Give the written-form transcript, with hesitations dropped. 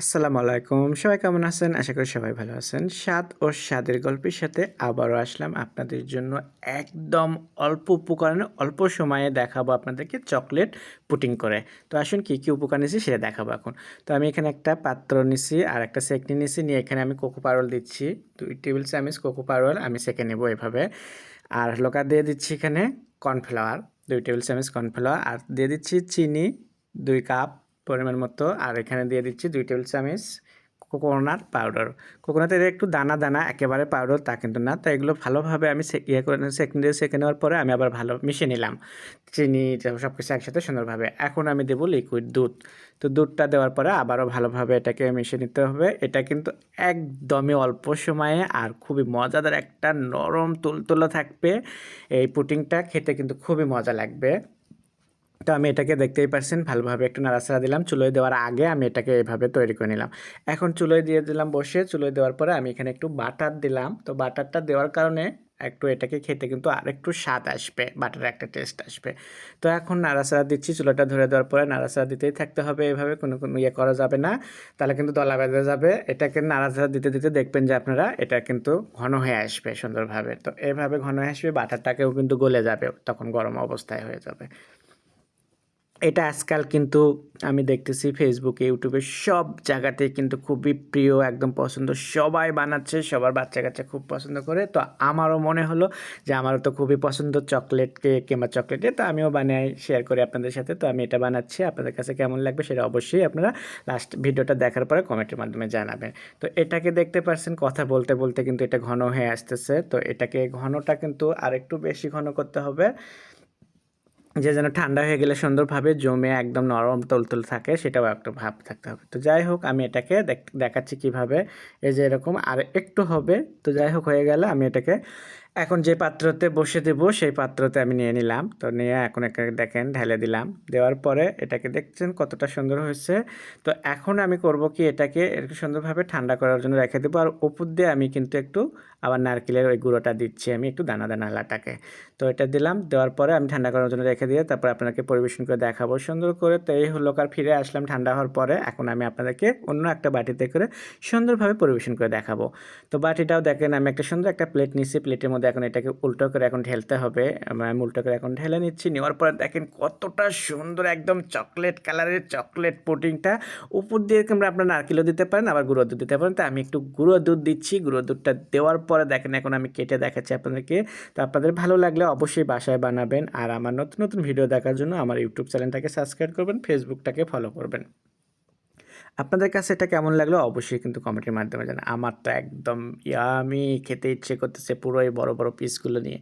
আসসালামু আলাইকুম। সবাই কেমন আছেন? আশা করি সবাই ভালো আছেন। স্বাদ ও স্বাদের গল্পের সাথে আবারও আসলাম আপনাদের জন্য একদম অল্প উপকরণে অল্প সময়ে দেখাবো আপনাদেরকে চকলেট পুডিং করে। তো আসুন কী উপকরণ নিচ্ছি সেটা দেখাবো এখন। তো আমি এখানে একটা পাত্র নিছি আর একটা সেকনি নিছি, নিয়ে এখানে আমি কোকো পাউডার দিচ্ছি। ২ টেবিল চামচ কোকো পাউডার আমি সেঁকে নেব এভাবে। আর হলো দিয়ে দিচ্ছি এখানে কর্নফ্লাওয়ার ২ টেবিল চামচ কর্নফ্লাওয়ার, আর দিয়ে দিচ্ছি চিনি ২ কাপ পরিমাণ মতো, আর এখানে দিয়ে দিচ্ছি ২ টেবিল চামচ কোকোনাট পাউডার। কোকোনাটের একটু দানা দানা, একেবারে পাউডার তা কিন্তু না। তো এগুলো ভালোভাবে আমি সেঁকে নেওয়ার পরে আমি আবার ভালো মিশিয়ে নিলাম চিনি সব কিছু একসাথে সুন্দরভাবে। এখন আমি দেবো লিকুইড দুধ। তো দুধটা দেওয়ার পরে আবারও ভালোভাবে এটাকে মিশিয়ে নিতে হবে। এটা কিন্তু একদমই অল্প সময়ে আর খুবই মজাদার একটা নরম তুলতুলে থাকবে। এই পুডিংটা খেতে কিন্তু খুবই মজা লাগবে। তো আমি এটাকে দেখতেই পারছেন ভালোভাবে একটু নাড়াচাড়া দিলাম। চুলোয় দেওয়ার আগে আমি এটাকে এভাবে তৈরি করে নিলাম। এখন চুলোয় দিয়ে দিলাম বসিয়ে, চুলোয় দেওয়ার পরে আমি এখানে একটু বাটার দিলাম। তো বাটারটা দেওয়ার কারণে একটু এটাকে খেতে কিন্তু আরেকটু স্বাদ আসবে, বাটারের একটা টেস্ট আসবে। তো এখন নাড়াচাড়া দিচ্ছি, চুলাটা ধরে দেওয়ার পরে নাড়াচাড়া দিতেই থাকতে হবে এভাবে, কোনো ইয়ে করা যাবে না, তাহলে কিন্তু দলা বেঁধে যাবে। এটাকে নাড়াচাড়া দিতে দিতে দেখবেন যে আপনারা এটা কিন্তু ঘন হয়ে আসবে সুন্দরভাবে। তো এভাবে ঘন হয়ে আসবে, বাটারটাকেও কিন্তু গলে যাবে, তখন গরম অবস্থায় হয়ে যাবে। এটা আজকাল কিন্তু আমি দেখতেছি ফেসবুকে, ইউটিউবে সব জায়গাতেই কিন্তু খুবই প্রিয়, একদম পছন্দ। সবাই বানাচ্ছে, সবার বাচ্চা-কাচ্চা খুব পছন্দ করে। তো আমারও মনে হলো যে আমারও তো খুবই পছন্দ চকলেট কেক কিংবা চকলেটে, তো আমিও বানাই, শেয়ার করি আপনাদের সাথে। তো আমি এটা বানাচ্ছি। আপনাদের কাছে কেমন লাগবে সেটা অবশ্যই আপনারা লাস্ট ভিডিওটা দেখার পরে কমেন্টের মাধ্যমে জানাবেন। তো এটাকে দেখতে পারছেন কথা বলতে, বলতে কিন্তু এটা ঘন হয়ে আসতেছে। তো এটাকে ঘনটা কিন্তু আরেকটু বেশি ঘন করতে হবে। যেন ঠান্ডা হয়ে গেলে সুন্দরভাবে জমে একদম নরম তুলতুলে থাকে, সেটাও একটা ভাব থাকতে হবে। তো যাই হোক আমি এটাকে দেখাচ্ছি কীভাবে। এই যে এরকম আর একটু হবে। তো যাই হোক হয়ে গেলে আমি এটাকে এখন যে পাত্রতে বসিয়ে দেবো সেই পাত্রতে আমি নিয়ে নিলাম। তো নিয়ে এখন এটাকে দেখেন ঢেলে দিলাম। দেওয়ার পরে এটাকে দেখছেন কতটা সুন্দর হয়েছে। তো এখন আমি করব কি, এটাকে একটু সুন্দরভাবে ঠান্ডা করার জন্য রেখে দেবো। আর উপর দিয়ে আমি কিন্তু একটু আবার নারকেলের ওই গুঁড়োটা দিচ্ছি আমি একটু দানা দানা আলাটাকে। তো এটা দিলাম, দেওয়ার পরে আমি ঠান্ডা করার জন্য রেখে দিয়ে তারপর আপনাকে পরিবেশন করে দেখাবো সুন্দর করে। তো এই হলো ফিরে আসলাম ঠান্ডা হওয়ার পরে। এখন আমি আপনাদেরকে অন্য একটা বাটিতে করে সুন্দরভাবে পরিবেশন করে দেখাবো। তো বাটিটাও দেখেন আমি একটা সুন্দর একটা প্লেট নিচ্ছি। প্লেটের মধ্যে এখন এটাকে উল্টো করে এখন ঢেলতে হবে। আমি উল্টো করে এখন ঢেলে নিচ্ছি। নেওয়ার পরে দেখেন কতটা সুন্দর একদম চকলেট কালারের চকলেট পুডিংটা। উপর দিয়ে আপনার নারকেলও দিতে পারেন, আবার গুঁড়ো দুধ দিতে পারেন। তো আমি একটু গুঁড়ো দুধ দিচ্ছি। গুঁড়ো দুধটা দেওয়ার পরে দেখেন এখন আমি কেটে দেখাচ্ছি আপনাদেরকে। তো আপনাদের ভালো লাগলে অবশ্যই বাসায় বানাবেন। আর আমার নতুন নতুন ভিডিও দেখার জন্য আমার ইউটিউব চ্যানেলটাকে সাবস্ক্রাইব করবেন, ফেসবুকটাকে ফলো করবেন। আপনাদের কাছে এটা কেমন লাগলো অবশ্যই কিন্তু কমেন্টের মাধ্যমে জানান। আমার তো একদম ইয়ামি খেতে ইচ্ছে করতেছে পুরো এই বড় বড় পিসগুলো নিয়ে।